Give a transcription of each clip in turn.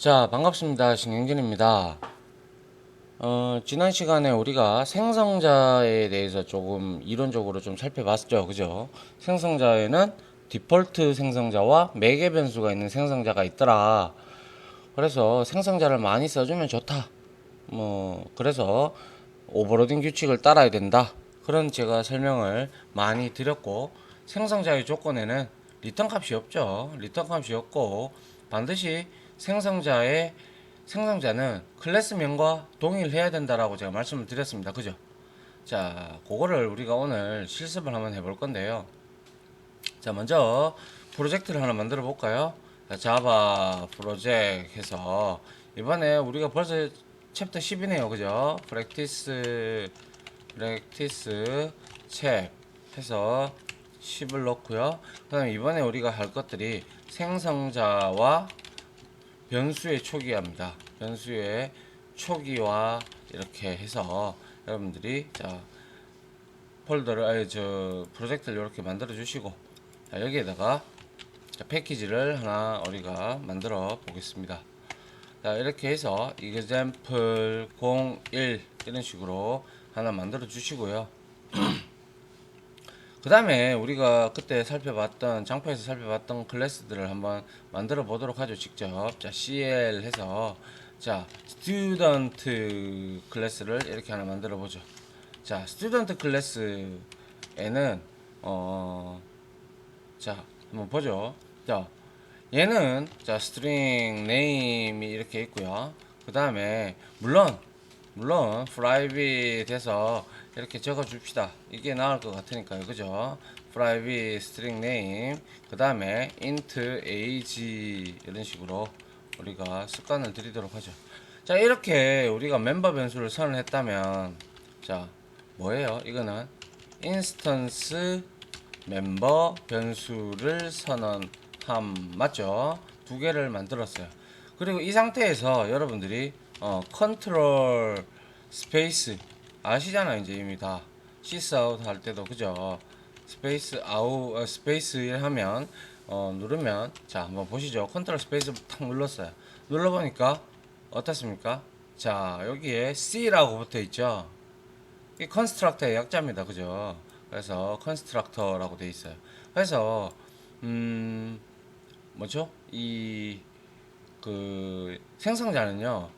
자, 반갑습니다. 신경진입니다. 지난 시간에 우리가 생성자에 대해서 조금 이론적으로 좀 살펴봤죠. 그죠? 생성자에는 디폴트 생성자와 매개 변수가 있는 생성자가 있더라. 그래서 생성자를 많이 써주면 좋다. 그래서 오버로딩 규칙을 따라야 된다. 그런 제가 설명을 많이 드렸고, 생성자의 조건에는 리턴 값이 없죠. 리턴 값이 없고, 반드시 생성자의 생성자는 클래스명과 동일해야 된다라고 제가 말씀을 드렸습니다. 그죠? 자, 그거를 우리가 오늘 실습을 한번 해볼 건데요. 자, 먼저 프로젝트를 하나 만들어 볼까요? 자, 자바 프로젝트 해서 이번에 우리가 벌써 챕터 10이네요. 그죠? 프랙티스 챕 해서 10을 넣고요. 그 다음에 이번에 우리가 할 것들이 생성자와 변수의 초기화입니다. 변수의 초기화 이렇게 해서 여러분들이 자 폴더를 프로젝트를 이렇게 만들어 주시고, 자, 여기에다가 패키지를 하나 우리가 만들어 보겠습니다. 자, 이렇게 해서 example 01 이런 식으로 하나 만들어 주시고요. 그 다음에 우리가 그때 살펴봤던 장표에서 살펴봤던 클래스들을 한번 만들어 보도록 하죠. 직접. 자, cl 해서 자 student 클래스를 이렇게 하나 만들어 보죠. 자, student 클래스에는 자 한번 보죠. 자, 얘는 자 string name이 이렇게 있고요. 그 다음에 물론 private 해서 이렇게 적어 줍시다. 이게 나을 것 같으니까요. 그죠? private string name 그 다음에 int age 이런 식으로 우리가 습관을 들이도록 하죠. 자, 이렇게 우리가 멤버 변수를 선언했다면 자 뭐예요? 이거는 인스턴스 멤버 변수를 선언함 맞죠? 두 개를 만들었어요. 그리고 이 상태에서 여러분들이 컨트롤 스페이스 아시잖아요. 이제 이미 다 시스아웃 할 때도 그죠? 스페이스 아웃 스페이스 하면 누르면 자 한번 보시죠. 컨트롤 스페이스 탁 눌렀어요. 눌러보니까 어떻습니까? 자, 여기에 C라고 붙어 있죠. 이 컨스트럭터의 약자입니다. 그죠? 그래서 컨스트럭터라고 되어 있어요. 그래서 뭐죠? 이 그 생성자는요.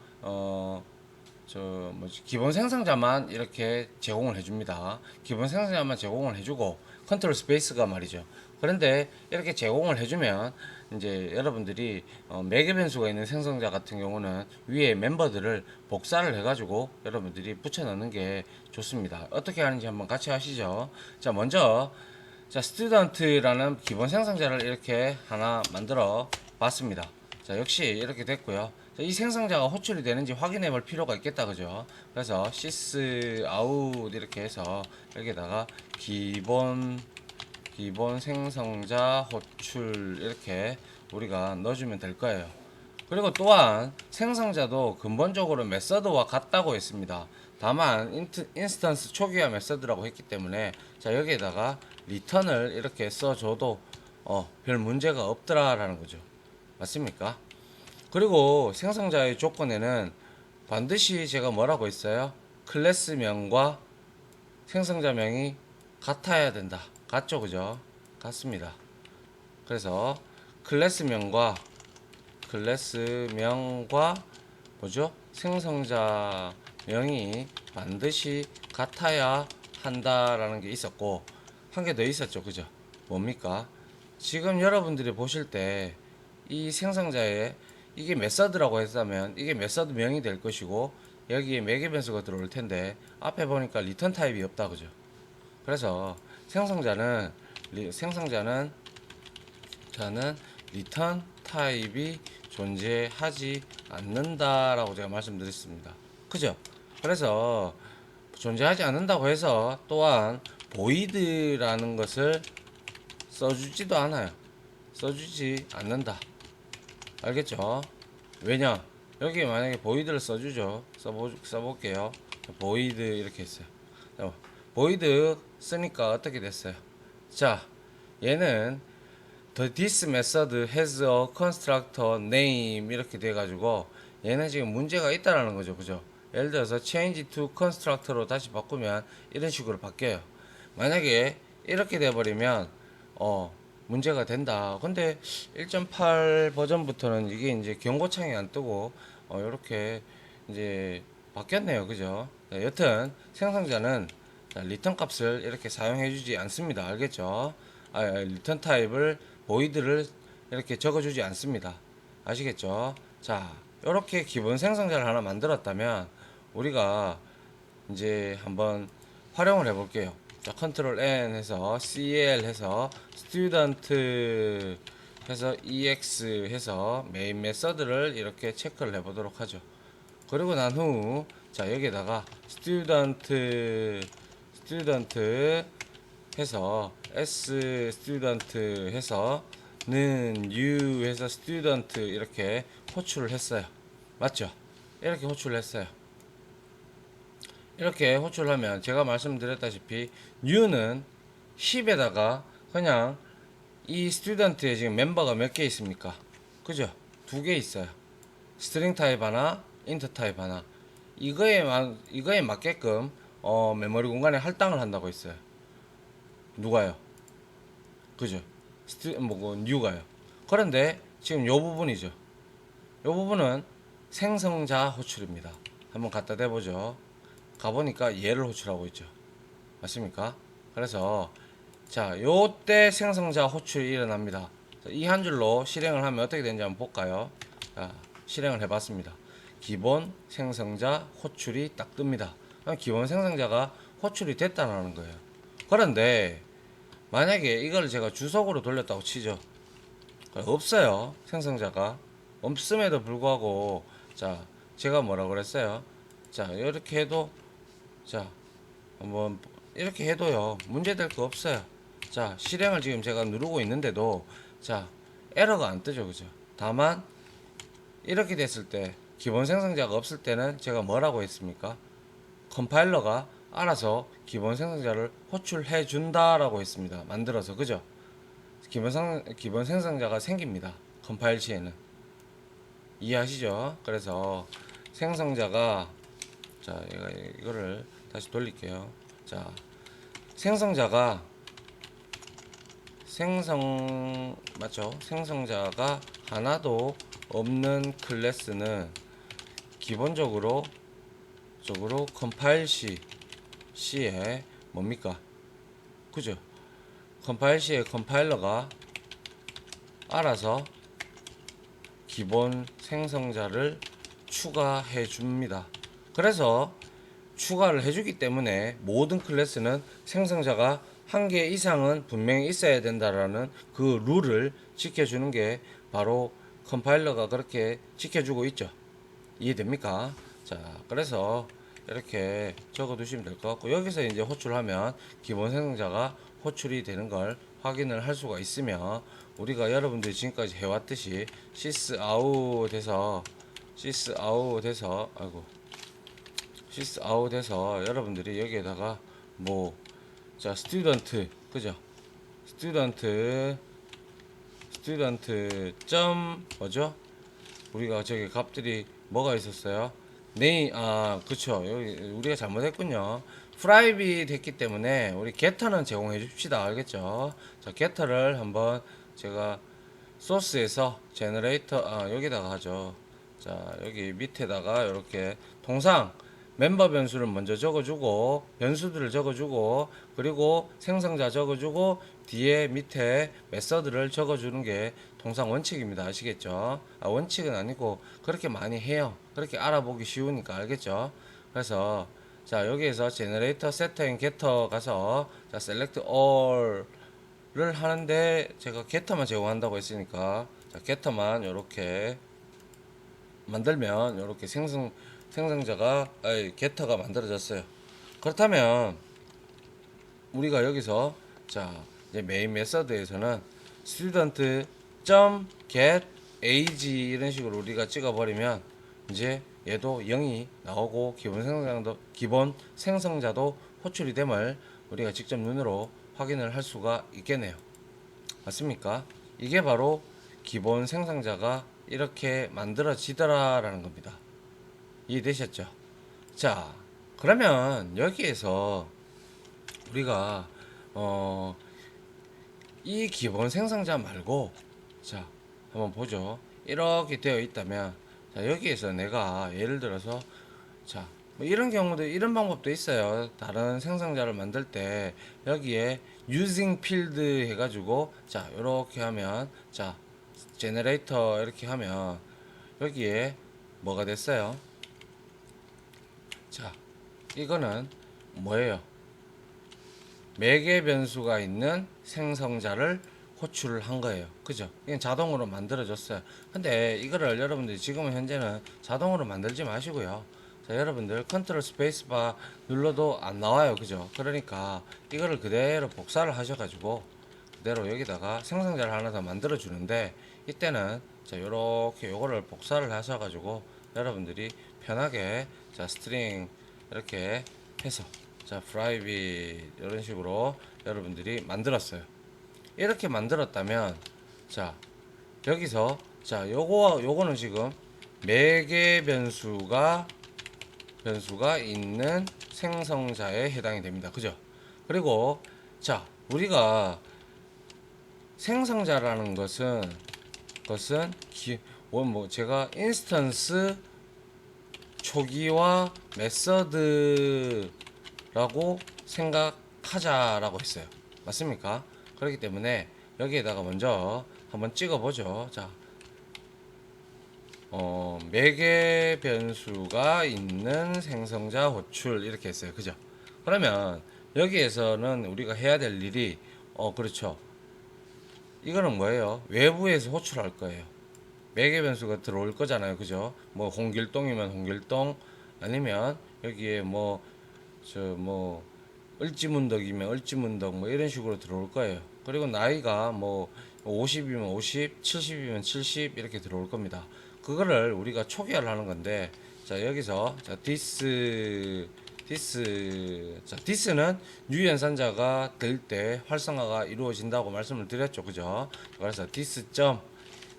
기본 생성자만 이렇게 제공을 해줍니다. 기본 생성자만 제공을 해주고 컨트롤 스페이스가 말이죠. 그런데 이렇게 제공을 해주면 이제 여러분들이 매개 변수가 있는 생성자 같은 경우는 위에 멤버들을 복사를 해가지고 여러분들이 붙여 넣는 게 좋습니다. 어떻게 하는지 한번 같이 하시죠. 자, 먼저 자 스튜던트라는 기본 생성자를 이렇게 하나 만들어 봤습니다. 자, 역시 이렇게 됐고요. 자, 이 생성자가 호출이 되는지 확인해 볼 필요가 있겠다. 그죠? 그래서 sys out 이렇게 해서 여기다가 기본 생성자 호출 이렇게 우리가 넣어주면 될 거예요. 그리고 또한 생성자도 근본적으로 메서드와 같다고 했습니다. 다만 인스턴스 초기화 메서드라고 했기 때문에 자 여기에다가 리턴을 이렇게 써줘도 별 문제가 없더라라는 거죠. 맞습니까? 그리고 생성자의 조건에는 반드시 제가 뭐라고 했어요? 클래스명과 생성자명이 같아야 된다. 같죠? 그죠? 같습니다. 그래서 클래스명과 뭐죠? 생성자명이 반드시 같아야 한다라는 게 있었고, 한 개 더 있었죠. 그죠? 뭡니까? 지금 여러분들이 보실 때 이 생성자에 이게 메서드라고 했다면 이게 메서드명이 될 것이고 여기에 매개 변수가 들어올 텐데 앞에 보니까 리턴 타입이 없다. 그죠? 그래서 생성자는 저는 리턴 타입이 존재하지 않는다라고 제가 말씀드렸습니다. 그죠? 그래서 존재하지 않는다고 해서 또한 void라는 것을 써주지도 않아요. 써주지 않는다. 알겠죠? 왜냐? 여기 만약에 void를 써주죠. 써볼게요. void 이렇게 했어요. void 쓰니까 어떻게 됐어요? 자, 얘는 this method has a constructor name 이렇게 돼가지고 얘는 지금 문제가 있다라는 거죠, 그죠? 예를 들어서 change to constructor로 다시 바꾸면 이런 식으로 바뀌어요. 만약에 이렇게 돼버리면 문제가 된다. 근데 1.8 버전부터는 이게 이제 경고창이 안 뜨고 이렇게 이제 바뀌었네요, 그죠? 네, 여튼 생성자는 리턴 값을 이렇게 사용해주지 않습니다. 알겠죠? 리턴 타입을 void를 이렇게 적어주지 않습니다. 아시겠죠? 자, 이렇게 기본 생성자를 하나 만들었다면 우리가 이제 한번 활용을 해볼게요. 자, 컨트롤 N 해서 cl 해서 student 해서 ex 해서 메인 메서드를 이렇게 체크를 해보도록 하죠. 그리고 난 후 자, 여기에다가 student 해서 student 해서 는 u 해서 student 이렇게 호출을 했어요. 맞죠? 이렇게 호출을 했어요. 이렇게 호출하면 제가 말씀드렸다시피 u는 10에다가 그냥 이 스튜던트에 지금 멤버가 몇 개 있습니까? 그죠? 두 개 있어요. 스트링 타입 하나, 인트 타입 하나. 이거에 맞게끔 메모리 공간에 할당을 한다고 했어요. 누가요? 그죠? 뉴가요. 그런데 지금 요 부분이죠. 요 부분은 생성자 호출입니다. 한번 갖다 대보죠. 가보니까 얘를 호출하고 있죠. 맞습니까? 그래서 자, 요때 생성자 호출이 일어납니다. 이 한 줄로 실행을 하면 어떻게 되는지 한번 볼까요? 자, 실행을 해봤습니다. 기본 생성자 호출이 딱 뜹니다. 기본 생성자가 호출이 됐다는 거예요. 그런데 만약에 이걸 제가 주석으로 돌렸다고 치죠. 없어요. 생성자가 없음에도 불구하고 자, 제가 뭐라 그랬어요? 자, 이렇게 해도 자, 한번 이렇게 해도요. 문제될 거 없어요. 자, 실행을 지금 제가 누르고 있는데도 자, 에러가 안 뜨죠. 그죠? 다만 이렇게 됐을 때 기본 생성자가 없을 때는 제가 뭐라고 했습니까? 컴파일러가 알아서 기본 생성자를 호출해 준다라고 했습니다. 만들어서. 그죠? 기본 생성자가 생깁니다. 컴파일 시에는. 이해하시죠? 그래서 생성자가 자, 이거를 다시 돌릴게요. 자, 생성자가 맞죠? 생성자가 하나도 없는 클래스는 기본적으로 컴파일 시에 뭡니까? 그죠? 컴파일 시에 컴파일러가 알아서 기본 생성자를 추가해 줍니다. 그래서 추가를 해주기 때문에 모든 클래스는 생성자가 한 개 이상은 분명히 있어야 된다라는 그 룰을 지켜주는 게 바로 컴파일러가 그렇게 지켜주고 있죠. 이해됩니까? 자, 그래서 이렇게 적어 두시면 될 것 같고, 여기서 이제 호출하면 기본 생성자가 호출이 되는 걸 확인을 할 수가 있으며, 우리가 여러분들이 지금까지 해왔듯이 sysout 해서 여러분들이 여기에다가 자, 스튜던트 그죠? 스튜던트 점 뭐죠? 우리가 저기 값들이 뭐가 있었어요? 그쵸. 여기 우리가 잘못했군요. 프라이빗 했기 때문에 우리 게터는 제공해 줍시다. 알겠죠? 자, 게터를 한번 제가 소스에서 제너레이터 여기다가 하죠. 자, 여기 밑에다가 이렇게 통상 멤버 변수를 먼저 적어주고 변수들을 적어주고 그리고 생성자 적어주고 뒤에 밑에 메서드를 적어주는 게 통상 원칙입니다. 아시겠죠? 원칙은 아니고 그렇게 많이 해요. 그렇게 알아보기 쉬우니까. 알겠죠? 그래서 자, 여기에서 제너레이터 세터 앤 게터 가서 자, 셀렉트 all을 하는데 제가 게터만 제공한다고 했으니까 자, 게터만 이렇게 만들면 이렇게 게터가 만들어졌어요. 그렇다면 우리가 여기서 자, 이제 메인 메서드에서는 student.getAge 이런 식으로 우리가 찍어버리면 이제 얘도 0이 나오고 기본 생성자도 호출이 됨을 우리가 직접 눈으로 확인을 할 수가 있겠네요. 맞습니까? 이게 바로 기본 생성자가 이렇게 만들어지더라라는 겁니다. 이해되셨죠? 자, 그러면 여기에서 우리가 이 기본 생성자 말고 자 한번 보죠. 이렇게 되어 있다면 자 여기에서 내가 예를 들어서 자 뭐 이런 경우도 이런 방법도 있어요. 다른 생성자를 만들 때 여기에 using field 해가지고 자 이렇게 하면 자 제너레이터 이렇게 하면 여기에 뭐가 됐어요? 자 이거는 뭐예요? 매개 변수가 있는 생성자를 호출을 한 거예요. 그죠? 이건 자동으로 만들어졌어요. 근데 이거를 여러분들이 지금은 현재는 자동으로 만들지 마시고요. 자, 여러분들 컨트롤 스페이스바 눌러도 안 나와요. 그죠? 그러니까 이거를 그대로 복사를 하셔가지고 그대로 여기다가 생성자를 하나 더 만들어 주는데 이때는 자, 요렇게 요거를 복사를 하셔가지고 여러분들이 편하게 자, 스트링 이렇게 해서 자, private 이런 식으로 여러분들이 만들었어요. 이렇게 만들었다면 자, 여기서 자, 요거는 지금 매개 변수가 있는 생성자에 해당이 됩니다. 그죠? 그리고 자, 우리가 생성자라는 것은 뭐 제가 인스턴스 초기화 메서드라고 생각하자라고 했어요. 맞습니까? 그렇기 때문에 여기에다가 먼저 한번 찍어보죠. 자, 매개 변수가 있는 생성자 호출 이렇게 했어요. 그죠? 그러면 여기에서는 우리가 해야 될 일이 그렇죠. 이거는 뭐예요? 외부에서 호출할 거예요. 매개 변수가 들어올 거잖아요. 그죠? 뭐 홍길동이면 홍길동 아니면 여기에 뭐 을지문덕이면 을지문덕 뭐 이런 식으로 들어올 거예요. 그리고 나이가 뭐 50이면 50, 70이면 70 이렇게 들어올 겁니다. 그거를 우리가 초기화를 하는 건데 자 여기서 자 this는 유연산자가 될 때 활성화가 이루어진다고 말씀을 드렸죠. 그죠? 그래서 this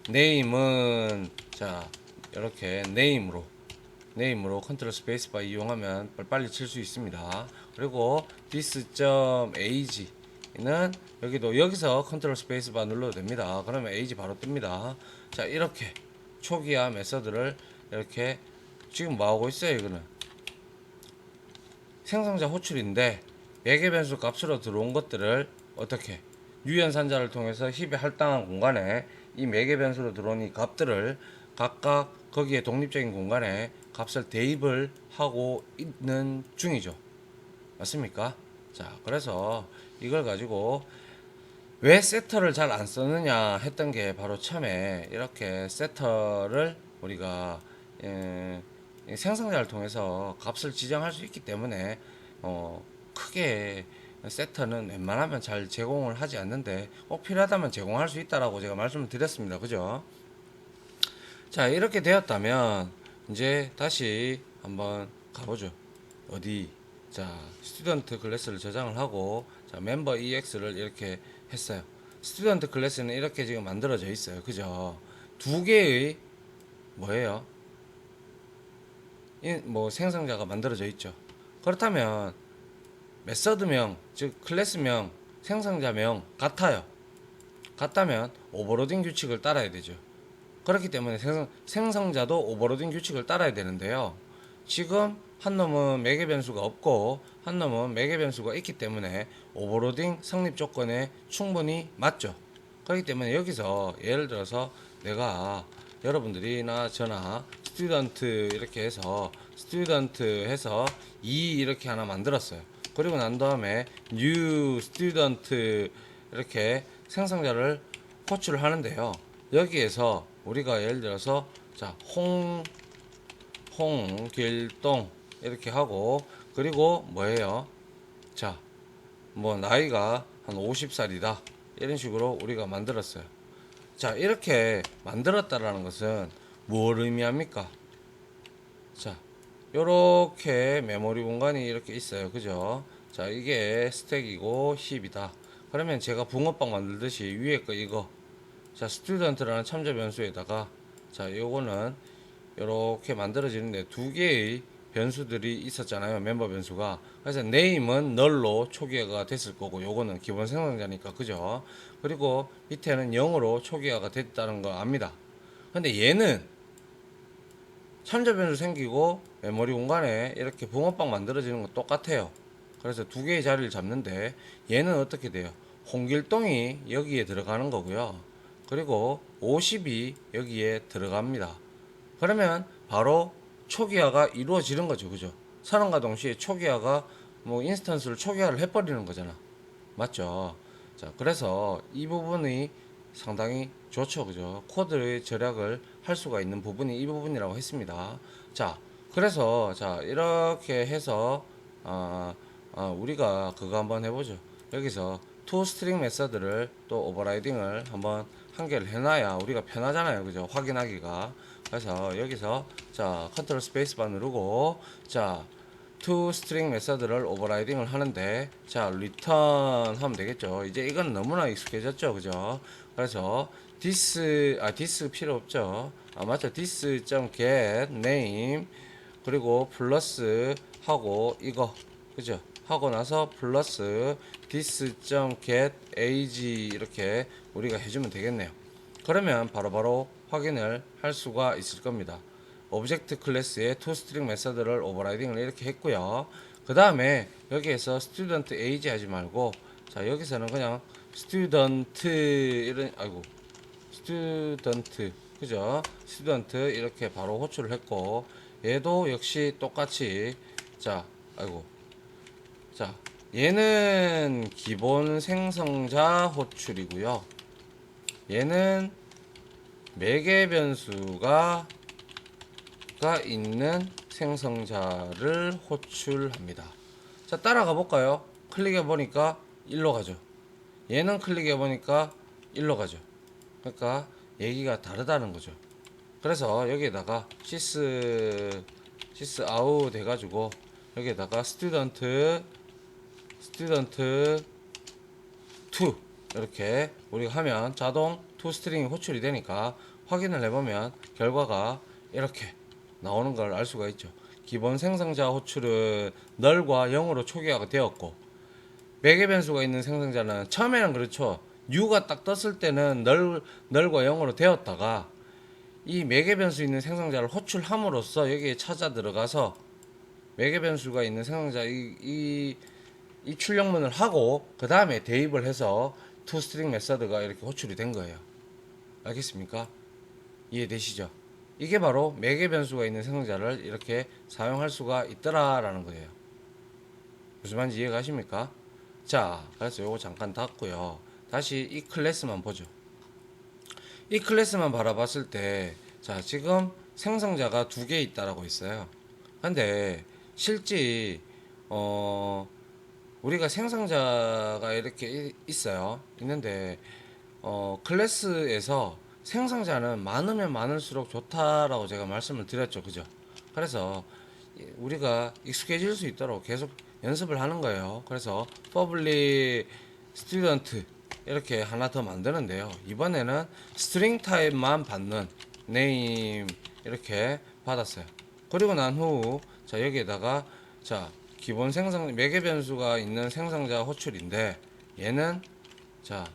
name은 자 이렇게 네임으로 컨트롤 스페이스바 이용하면 빨리 칠 수 있습니다. 그리고 this.age는 여기서 컨트롤 스페이스바 눌러도 됩니다. 그러면 age 바로 뜹니다. 자 이렇게 초기화 메서드를 이렇게 지금 뭐 하고 있어요? 이거는 생성자 호출인데 매개 변수 값으로 들어온 것들을 어떻게 유연산자를 통해서 힙에 할당한 공간에 이 매개 변수로 들어온 이 값들을 각각 거기에 독립적인 공간에 값을 대입을 하고 있는 중이죠. 맞습니까? 자, 그래서 이걸 가지고 왜 세터를 잘 안 쓰느냐 했던 게 바로 처음에 이렇게 세터를 우리가 생성자를 통해서 값을 지정할 수 있기 때문에 크게 세터는 웬만하면 잘 제공을 하지 않는데 꼭 필요하다면 제공할 수 있다라고 제가 말씀을 드렸습니다. 그죠? 자 이렇게 되었다면 이제 다시 한번 가보죠. 어디 자 스튜던트 클래스를 저장을 하고 자 멤버 ex를 이렇게 했어요. 스튜던트 클래스는 이렇게 지금 만들어져 있어요. 그죠? 두 개의 뭐예요? 뭐 생성자가 만들어져 있죠. 그렇다면 메서드명 즉 클래스명 생성자명 같아요. 같다면 오버로딩 규칙을 따라야 되죠. 그렇기 때문에 생성자도 오버로딩 규칙을 따라야 되는데요. 지금 한 놈은 매개 변수가 없고 한 놈은 매개 변수가 있기 때문에 오버로딩 성립 조건에 충분히 맞죠. 그렇기 때문에 여기서 예를 들어서 내가 여러분들이나 저나 스튜던트 이렇게 해서 스튜던트 해서 2 이렇게 하나 만들었어요. 그리고 난 다음에 new student 이렇게 생성자를 호출을 하는데요. 여기에서 우리가 예를 들어서 자 홍길동 이렇게 하고 그리고 뭐예요? 자 뭐 나이가 한 50살이다 이런 식으로 우리가 만들었어요. 자 이렇게 만들었다라는 것은 뭘 의미합니까? 자 요렇게 메모리 공간이 이렇게 있어요. 그죠? 자 이게 스택이고 힙이다. 그러면 제가 붕어빵 만들듯이 위에 거 이거 자, 스튜던트라는 참조 변수에다가 자, 요거는 이렇게 만들어지는데 두 개의 변수들이 있었잖아요. 멤버 변수가. 그래서 name은 null로 초기화가 됐을 거고 요거는 기본 생성자니까 그죠? 그리고 밑에는 0으로 초기화가 됐다는 거 압니다. 근데 얘는 참조 변수 생기고 메모리 공간에 이렇게 붕어빵 만들어지는 거 똑같아요. 그래서 두 개의 자리를 잡는데 얘는 어떻게 돼요? 홍길동이 여기에 들어가는 거고요. 그리고 50이 여기에 들어갑니다. 그러면 바로 초기화가 이루어지는 거죠. 그죠? 선언과 동시에 초기화가 뭐 인스턴스를 초기화를 해버리는 거잖아. 맞죠? 자, 그래서 이 부분이 상당히 좋죠. 그죠? 코드의 절약을 할 수가 있는 부분이 이 부분이라고 했습니다. 자, 그래서 자, 이렇게 해서 우리가 그거 한번 해보죠. 여기서 toString 메서드를 또 오버라이딩을 한번 한 개를 해놔야 우리가 편하잖아요. 그죠? 확인하기가. 그래서 여기서 자, 컨트롤 스페이스바 누르고 자, toString 메서드를 오버라이딩을 하는데 자, return 하면 되겠죠. 이제 이건 너무나 익숙해졌죠. 그죠? 그래서 this 필요 없죠. 맞죠? this.get name 그리고 플러스 하고 이거 그죠? 하고 나서 플러스 this.get age 이렇게 우리가 해주면 되겠네요. 그러면 바로바로 확인을 할 수가 있을 겁니다. 오브젝트 클래스의 toString 메서드를 오버라이딩을 이렇게 했고요. 그 다음에 여기에서 student age 하지 말고 자, 여기서는 그냥 student 이런 student 그죠? student 이렇게 바로 호출을 했고 얘도 역시 똑같이 자, 자, 얘는 기본 생성자 호출이고요. 얘는 매개 변수가 있는 생성자를 호출합니다. 자, 따라가 볼까요? 클릭해 보니까 1로 가죠. 얘는 클릭해 보니까 1로 가죠. 그러니까 얘기가 다르다는 거죠. 그래서 여기에다가 sys out 해가지고 여기에다가 student 2 이렇게 우리가 하면 자동 toString이 호출이 되니까 확인을 해보면 결과가 이렇게 나오는 걸 알 수가 있죠. 기본 생성자 호출은 null과 0으로 초기화가 되었고 매개 변수가 있는 생성자는 처음에는 그렇죠. new가 딱 떴을 때는 null과 0으로 되었다가 이 매개 변수 있는 생성자를 호출함으로써 여기에 찾아 들어가서 매개 변수가 있는 생성자 이 출력문을 하고 그 다음에 대입을 해서 toString 메서드가 이렇게 호출이 된 거예요. 알겠습니까? 이해되시죠? 이게 바로 매개 변수가 있는 생성자를 이렇게 사용할 수가 있더라라는 거예요. 무슨 말인지 이해가십니까? 자, 그래서 요거 잠깐 닫고요. 다시 이 클래스만 보죠. 이 클래스만 바라봤을 때, 자, 지금 생성자가 두 개 있다라고 있어요. 근데 실제 우리가 생성자가 이렇게 있어요. 있는데 클래스에서 생성자는 많으면 많을수록 좋다라고 제가 말씀을 드렸죠. 그죠? 그래서 우리가 익숙해질 수 있도록 계속 연습을 하는 거예요. 그래서 public student 이렇게 하나 더 만드는데요. 이번에는 string 타입만 받는 name 이렇게 받았어요. 그리고 난 후 자, 여기에다가 자, 기본 생성 매개 변수가 있는 생성자 호출인데 얘는 자,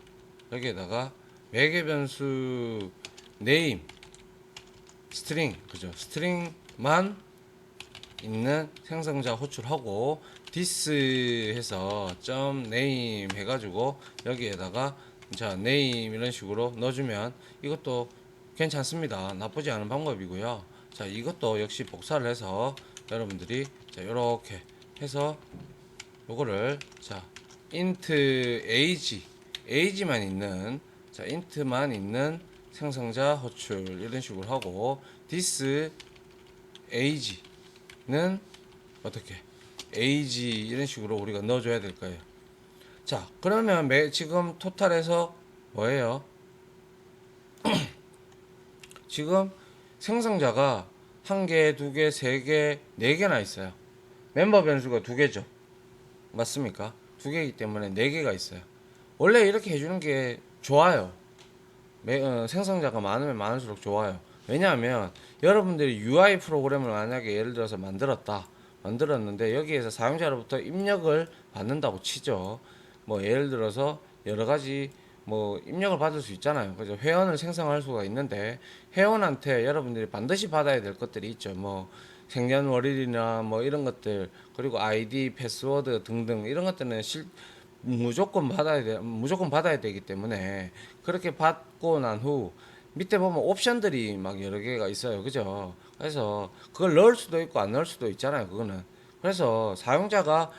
여기에다가 매개 변수 name string 그죠? string만 있는 생성자 호출하고 this 해서 .name 해가지고 여기에다가 자 name 이런 식으로 넣어주면 이것도 괜찮습니다. 나쁘지 않은 방법이고요. 자, 이것도 역시 복사를 해서 여러분들이 자 이렇게 해서 요거를 자 int age만 있는 자 int만 있는 생성자 호출 이런 식으로 하고 this age는 어떻게 age 이런 식으로 우리가 넣어줘야 될 거예요. 자, 그러면 지금 토탈에서 뭐예요? 지금 생성자가 한 개, 두 개, 세 개, 네 개나 있어요. 멤버 변수가 두 개죠. 맞습니까? 두 개이기 때문에 네 개가 있어요. 원래 이렇게 해주는 게 좋아요. 생성자가 많으면 많을수록 좋아요. 왜냐하면 여러분들이 UI 프로그램을 만약에 예를 들어서 만들었는데 여기에서 사용자로부터 입력을 받는다고 치죠. 뭐 예를 들어서 여러 가지 뭐 입력을 받을 수 있잖아요. 그죠? 회원을 생성할 수가 있는데 회원한테 여러분들이 반드시 받아야 될 것들이 있죠. 뭐 생년월일이나 뭐 이런 것들, 그리고 아이디, 패스워드 등등 이런 것들은 무조건 받아야 되기 때문에 그렇게 받고 난 후 밑에 보면 옵션들이 막 여러 개가 있어요. 그죠? 그래서 그걸 넣을 수도 있고 안 넣을 수도 있잖아요. 그거는. 그래서 사용자가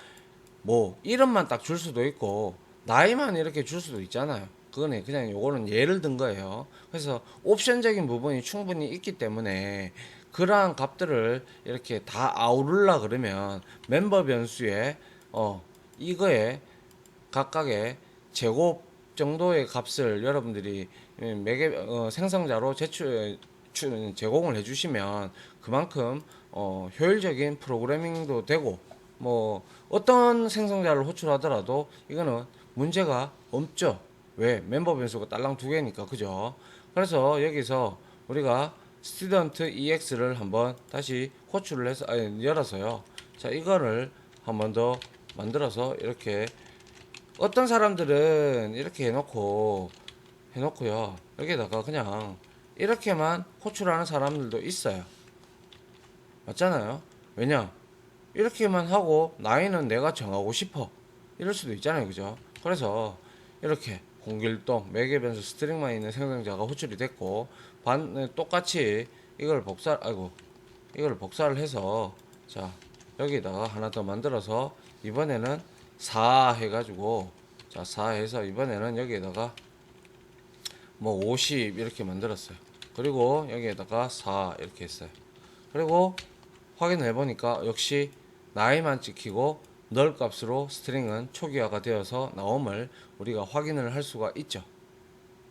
뭐 이름만 딱 줄 수도 있고 나이만 이렇게 줄 수도 있잖아요. 그거는 그냥 요거는 예를 든 거예요. 그래서 옵션적인 부분이 충분히 있기 때문에 그러한 값들을 이렇게 다 아우르려 그러면 멤버 변수에 이거에 각각의 제곱 정도의 값을 여러분들이 매개 생성자로 제공을 해주시면 그만큼 효율적인 프로그래밍도 되고 뭐 어떤 생성자를 호출하더라도 이거는 문제가 없죠. 왜? 멤버 변수가 딸랑 두 개니까 그죠? 그래서 여기서 우리가 스튜던트 ex를 한번 다시 호출을 해서 열어서요. 자, 이거를 한번 더 만들어서 이렇게 어떤 사람들은 이렇게 해놓고요. 여기다가 그냥 이렇게만 호출하는 사람들도 있어요. 맞잖아요. 왜냐? 이렇게만 하고 나이는 내가 정하고 싶어. 이럴 수도 있잖아요. 그죠? 그래서 이렇게 공길동 매개변수 스트링만 있는 생성자가 호출이 됐고 똑같이 이걸 복사를 해서 자 여기다가 하나 더 만들어서 이번에는 4 해가지고 자 4 해서 이번에는 여기에다가 뭐 50 이렇게 만들었어요. 그리고 여기에다가 4 이렇게 했어요. 그리고 확인을 해보니까 역시 나이만 찍히고 널 값으로 스트링은 초기화가 되어서 나옴을 우리가 확인을 할 수가 있죠.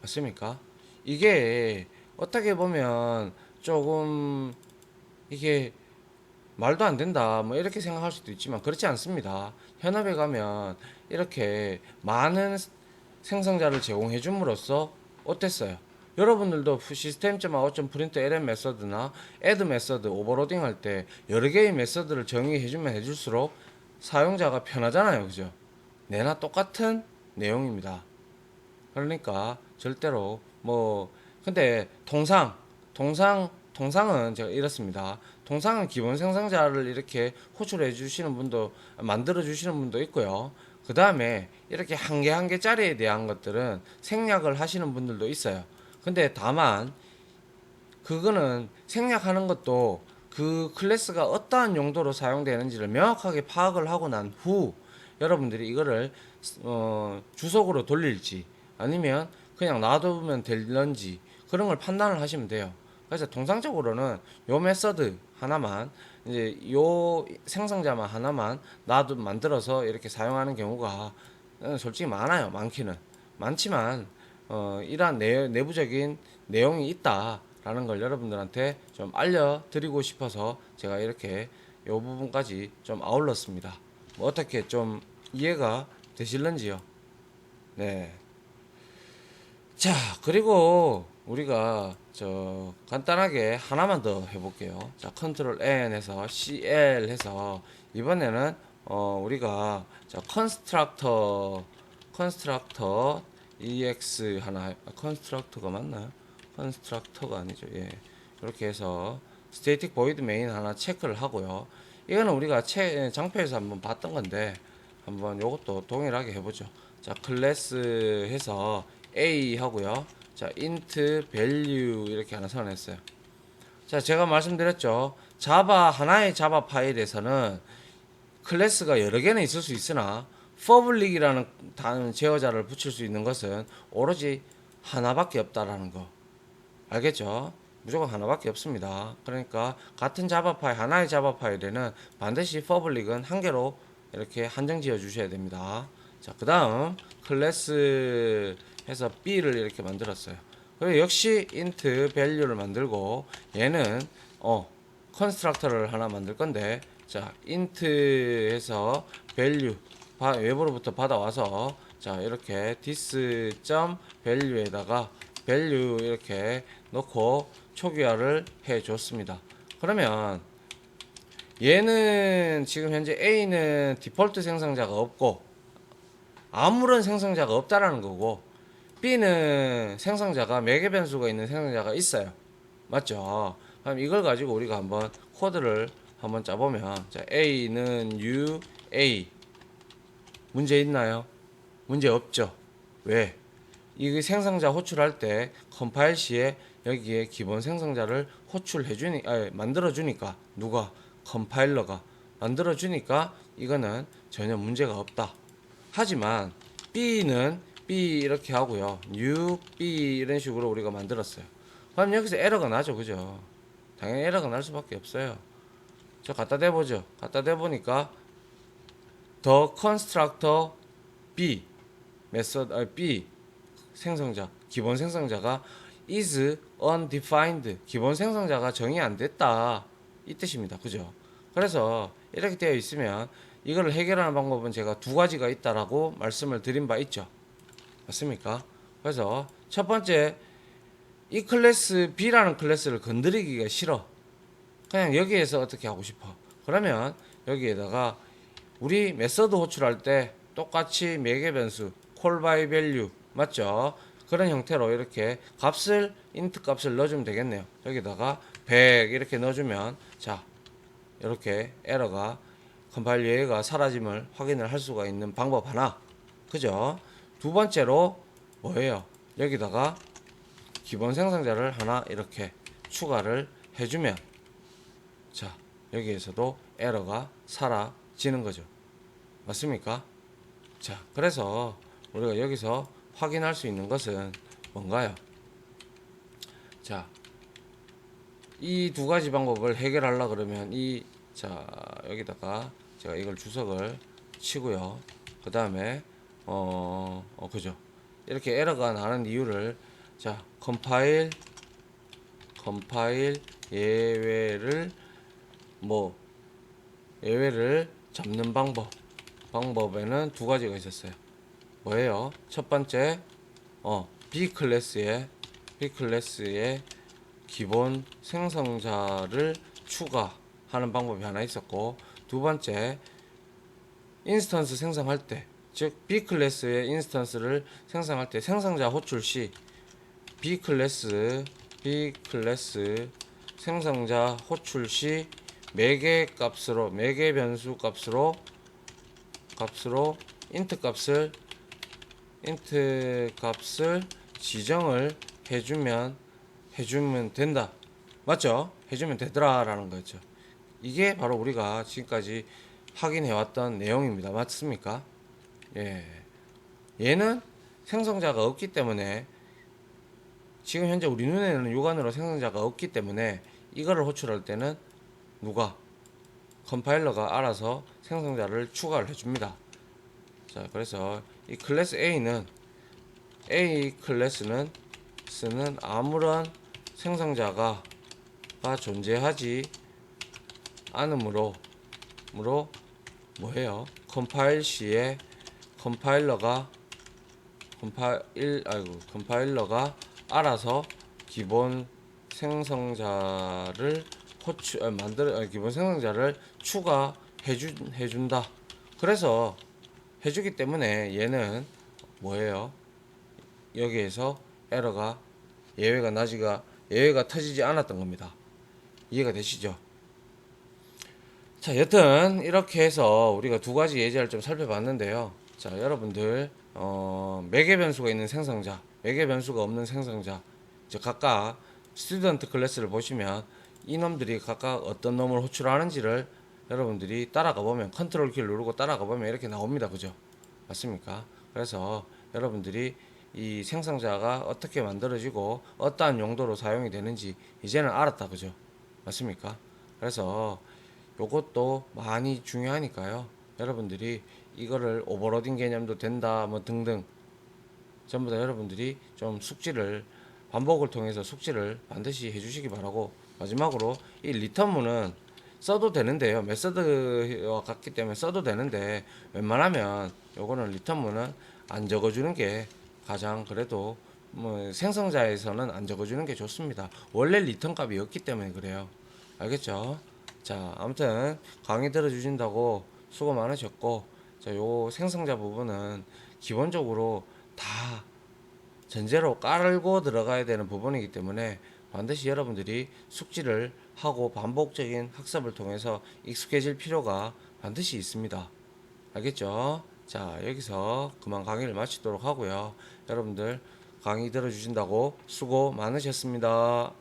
맞습니까? 이게 어떻게 보면 조금 이게 말도 안 된다 뭐 이렇게 생각할 수도 있지만 그렇지 않습니다. 현업에 가면 이렇게 많은 생성자를 제공해 줌으로써 어땠어요? 여러분들도 시스템.out.print lm 메서드나 add 메서드 오버로딩 할 때 여러 개의 메서드를 정의해주면 해줄수록 사용자가 편하잖아요. 그죠? 내나 똑같은 내용입니다. 그러니까 절대로 뭐 근데 통상은 제가 이렇습니다. 통상은 기본 생성자를 이렇게 호출해 주시는 분도 만들어 주시는 분도 있고요. 그 다음에 이렇게 한 개 한 개짜리에 대한 것들은 생략을 하시는 분들도 있어요. 근데 다만 그거는 생략하는 것도 그 클래스가 어떠한 용도로 사용되는지를 명확하게 파악을 하고 난 후 여러분들이 이거를 주석으로 돌릴지 아니면 그냥 놔두면 될런지 그런 걸 판단을 하시면 돼요. 그래서 통상적으로는 요 메서드 하나만 이제 요 생성자만 하나만 만들어서 이렇게 사용하는 경우가 솔직히 많아요. 많지만 이러한 내부적인 내용이 있다라는 걸 여러분들한테 좀 알려드리고 싶어서 제가 이렇게 요 부분까지 좀 아울렀습니다. 뭐 어떻게 좀 이해가 되실런지요? 네. 자, 그리고 우리가 간단하게 하나만 더 해볼게요. 자, 컨트롤 N 해서 CL 해서 이번에는 우리가 컨스트럭터 EX 하나 컨스트럭터가 맞나요? 컨스트럭터가 아니죠. 예. 이렇게 해서 스테이틱 보이드 메인 하나 체크를 하고요. 이거는 우리가 장표에서 한번 봤던 건데 한번 요것도 동일하게 해보죠. 자, 클래스 해서 A 하고요. 자, int value 이렇게 하나 선언했어요. 자, 제가 말씀드렸죠. 하나의 자바 파일에서는 클래스가 여러 개는 있을 수 있으나 public이라는 제어자를 붙일 수 있는 것은 오로지 하나밖에 없다라는 거. 알겠죠? 무조건 하나밖에 없습니다. 그러니까 같은 하나의 자바 파일에는 반드시 public은 한 개로 이렇게 한정 지어 주셔야 됩니다. 자, 그 다음 클래스 해서 B를 이렇게 만들었어요. 그리고 역시 int value를 만들고 얘는 컨스트럭터를 하나 만들 건데 자, int 해서 value 외부로부터 받아와서 자, 이렇게 this.value에다가 value 이렇게 넣고 초기화를 해 줬습니다. 그러면 얘는 지금 현재 A는 디폴트 생성자가 없고 아무런 생성자가 없다라는 거고, B는 생성자가 매개 변수가 있는 생성자가 있어요. 맞죠? 그럼 이걸 가지고 우리가 한번 코드를 한번 짜보면, 자, A는 U, A. 문제 있나요? 문제 없죠? 왜? 이 생성자 호출할 때 컴파일 시에 여기에 기본 생성자를 만들어주니까, 누가? 컴파일러가 만들어주니까 이거는 전혀 문제가 없다. 하지만 B는 B 이렇게 하고요. New B 이런 식으로 우리가 만들었어요. 그럼 여기서 에러가 나죠. 그죠? 당연히 에러가 날 수밖에 없어요. 저 갖다 대보죠. 갖다 대보니까 the constructor B B 생성자 기본 생성자가 is undefined 기본 생성자가 정의 안 됐다 이 뜻입니다. 그죠? 그래서 이렇게 되어 있으면 이거를 해결하는 방법은 제가 두 가지가 있다라고 말씀을 드린 바 있죠. 맞습니까? 그래서 첫 번째, 이 클래스 B라는 클래스를 건드리기가 싫어. 그냥 여기에서 어떻게 하고 싶어. 그러면 여기에다가 우리 메서드 호출할 때 똑같이 매개 변수 call by value 맞죠? 그런 형태로 이렇게 값을 int 값을 넣어주면 되겠네요. 여기다가 100 이렇게 넣어주면 자 이렇게 에러가 컴파일 예외가 사라짐을 확인을 할 수가 있는 방법 하나. 그죠? 두 번째로 뭐예요? 여기다가 기본 생성자를 하나 이렇게 추가를 해주면 자 여기에서도 에러가 사라지는 거죠. 맞습니까? 자 그래서 우리가 여기서 확인할 수 있는 것은 뭔가요? 자 이 두 가지 방법을 해결하려 그러면 자 여기다가 제가 이걸 주석을 치고요. 그 다음에 그죠? 이렇게 에러가 나는 이유를 자 컴파일 예외를 예외를 잡는 방법에는 두 가지가 있었어요. 뭐예요? 첫 번째 B 클래스에 기본 생성자를 추가하는 방법이 하나 있었고, 두 번째 인스턴스 생성할 때, 즉 B 클래스의 인스턴스를 생성할 때 생성자 호출 시 B 클래스 생성자 호출 시 매개 변수 값으로 int 값을 지정을 해주면 된다. 맞죠? 해주면 되더라라는 거죠. 이게 바로 우리가 지금까지 확인해왔던 내용입니다. 맞습니까? 예. 얘는 생성자가 없기 때문에 지금 현재 우리 눈에는 육안으로 생성자가 없기 때문에 이거를 호출할 때는 누가? 컴파일러가 알아서 생성자를 추가를 해줍니다. 자, 그래서 이 클래스 A 클래스는 쓰는 아무런 생성자가 존재하지 않으므로 뭐해요? 컴파일 시에 컴파일러가 알아서 기본 생성자를 기본 생성자를 추가해준다. 그래서 해주기 때문에 얘는 뭐예요? 여기에서 에러가 예외가 터지지 않았던 겁니다. 이해가 되시죠? 자, 여튼 이렇게 해서 우리가 두 가지 예제를 좀 살펴봤는데요. 자, 여러분들 매개 변수가 있는 생성자, 매개 변수가 없는 생성자, 각각 스튜던트 클래스를 보시면 이놈들이 각각 어떤 놈을 호출하는지를 여러분들이 따라가 보면 컨트롤 키를 누르고 따라가 보면 이렇게 나옵니다. 그죠? 맞습니까? 그래서 여러분들이 이 생성자가 어떻게 만들어지고 어떠한 용도로 사용이 되는지 이제는 알았다. 그죠? 맞습니까? 그래서 요것도 많이 중요하니까요. 여러분들이 이거를 오버로딩 개념도 된다 뭐 등등 전부 다 여러분들이 좀 반복을 통해서 숙지를 반드시 해주시기 바라고, 마지막으로 이 리턴문은 써도 되는데요. 메서드와 같기 때문에 써도 되는데 웬만하면 요거는 리턴문은 안 적어주는 게 가장 그래도 뭐 생성자에서는 안 적어주는 게 좋습니다. 원래 리턴 값이 없기 때문에 그래요. 알겠죠? 자, 아무튼 강의 들어주신다고 수고 많으셨고, 자, 요 생성자 부분은 기본적으로 다 전제로 깔고 들어가야 되는 부분이기 때문에 반드시 여러분들이 숙지를 하고 반복적인 학습을 통해서 익숙해질 필요가 반드시 있습니다. 알겠죠? 자, 여기서 그만 강의를 마치도록 하고요. 여러분들 강의 들어주신다고 수고 많으셨습니다.